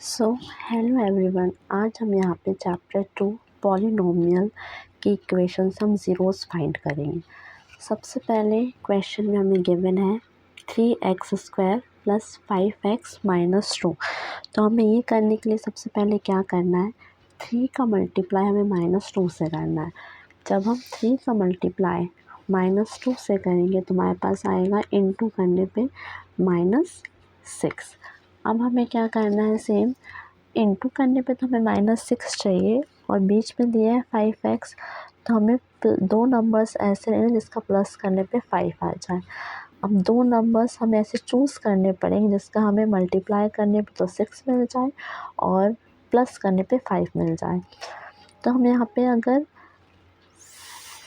So hello everyone, आज हम यहाँ पे चैप्टर 2 पॉलिनोमियल की इक्वेशन हम ज़ीरोस फाइंड करेंगे। सबसे पहले क्वेश्चन में हमें गिवन है 3x² + 5x - 2। तो हमें ये करने के लिए सबसे पहले क्या करना है, 3 का मल्टीप्लाई हमें -2 से करना है। जब हम 3 का मल्टीप्लाई -2 से करेंगे तो हमारे पास आएगा इंटू करने पे -6। अब हमें क्या करना है, सेम इंटू करने पे तो हमें -6 चाहिए और बीच में दिया है 5x, तो हमें दो नंबर्स ऐसे लेने जिसका प्लस करने पे 5 आ जाए। अब दो नंबर्स हमें ऐसे चूज़ करने पड़ेंगे जिसका हमें मल्टीप्लाई करने पे तो 6 मिल जाए और प्लस करने पे 5 मिल जाए। तो हम यहाँ पे अगर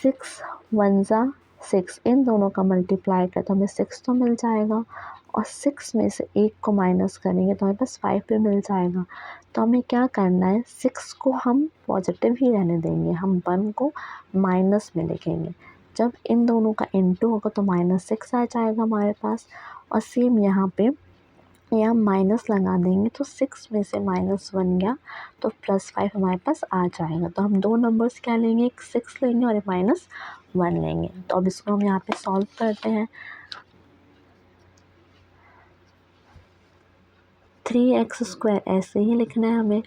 6 1 जा 6 इन दोनों का मल्टीप्लाई करें तो हमें 6 तो मिल जाएगा और 6 में से 1 को माइनस करेंगे तो हमें पास 5 भी मिल जाएगा। तो हमें क्या करना है, 6 को हम पॉजिटिव ही रहने देंगे, हम 1 को माइनस में लिखेंगे। जब इन दोनों का इंटू होगा तो -6 आ जाएगा हमारे पास। और सेम यहाँ पे यहाँ माइनस लगा देंगे तो 6 में से -1 गया तो +5 हमारे पास आ जाएगा। तो हम दो नंबर्स क्या लेंगे, एक 6 लेंगे और एक -1 लेंगे। तो अब इसको हम यहाँ पे सॉल्व करते हैं। 3x² ऐसे ही लिखना है हमें।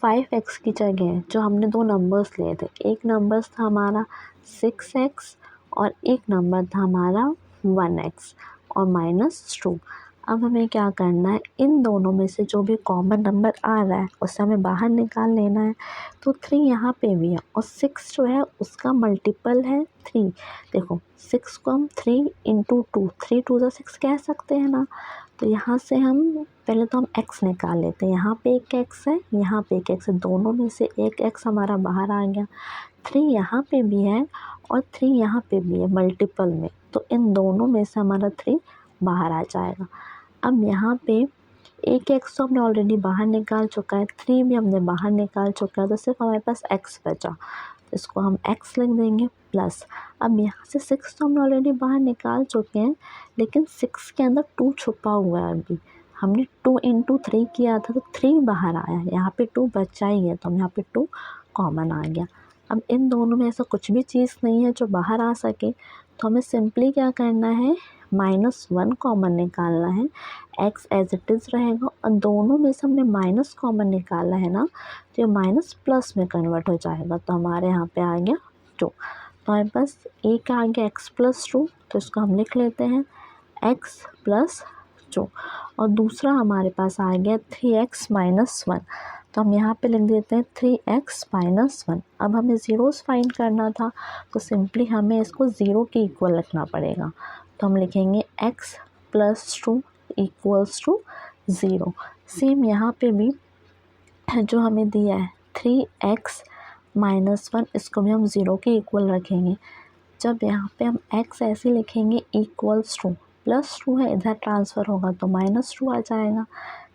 5x की जगह जो हमने दो नंबर्स लिए थे, एक नंबर्स था हमारा 6x और एक नंबर था हमारा 1x और -2। अब हमें क्या करना है, इन दोनों में से जो भी कॉमन नंबर आ रहा है उसे हमें बाहर निकाल लेना है। तो 3 यहाँ पे भी है और 6 जो है उसका मल्टीपल है 3। देखो 6 को हम 3 × 2 3 2 जा 6 कह सकते हैं ना। तो यहाँ से हम पहले तो हम x निकाल लेते हैं। यहाँ पे एक x है, यहाँ पे एक x है, दोनों में से एक x हमारा बाहर आ गया। 3 यहाँ पे भी है और 3 यहाँ पे भी है मल्टीपल में, तो इन दोनों में से हमारा 3 बाहर आ जाएगा। अब यहाँ पे एक x तो हमने ऑलरेडी बाहर निकाल चुका है, 3 भी हमने बाहर निकाल चुका है, तो सिर्फ हमारे पास x बचा। इसको हम x लिख देंगे प्लस। अब यहाँ से 6 तो हमने ऑलरेडी बाहर निकाल चुके हैं, लेकिन 6 के अंदर 2 छुपा हुआ है। अभी हमने 2 × 3 किया था तो 3 बाहर आया, यहाँ पे 2 बचा ही है तो हम यहाँ पे 2 कॉमन आ गया। अब इन दोनों में ऐसा कुछ भी चीज़ नहीं है जो बाहर आ सके, तो हमें सिंपली क्या करना है, -1 कॉमन निकालना है। x एज इट इज़ रहेगा और दोनों में से हमने माइनस कॉमन निकाला है ना, तो ये माइनस प्लस में कन्वर्ट हो जाएगा। तो हमारे यहाँ पे आ गया 2। तो हमारे पास एक आ गया x + 2, तो इसको हम लिख लेते हैं x + 2। और दूसरा हमारे पास आ गया 3x - 1, तो हम यहाँ पे लिख देते हैं 3x - 1। अब हमें ज़ीरोस फाइंड करना था तो सिंपली हमें इसको 0 के इक्वल रखना पड़ेगा। तो हम लिखेंगे x + 2 = 0। सेम यहाँ पे भी जो हमें दिया है 3x - 1, इसको भी हम 0 के इक्वल रखेंगे। जब यहाँ पे हम x ऐसे लिखेंगे = +2 है, इधर ट्रांसफ़र होगा तो -2 आ जाएगा।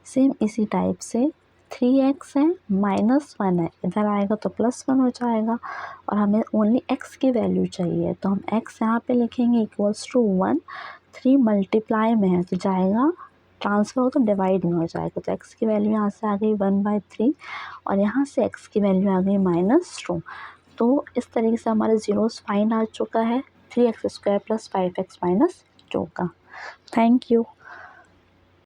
सेम इसी टाइप से 3x है -1 है, इधर आएगा तो +1 हो जाएगा और हमें ओनली x की वैल्यू चाहिए, तो हम x यहाँ पे लिखेंगे =1। 3 मल्टीप्लाई में है तो जाएगा, ट्रांसफ़र हो तो डिवाइड में हो जाएगा, तो x की वैल्यू यहाँ से आ गई 1/3 और यहाँ से x की वैल्यू आ गई -2। तो इस तरीके से हमारे ज़ीरोस फाइंड आ चुका है 3x² + 5x - 2 का। Thank you.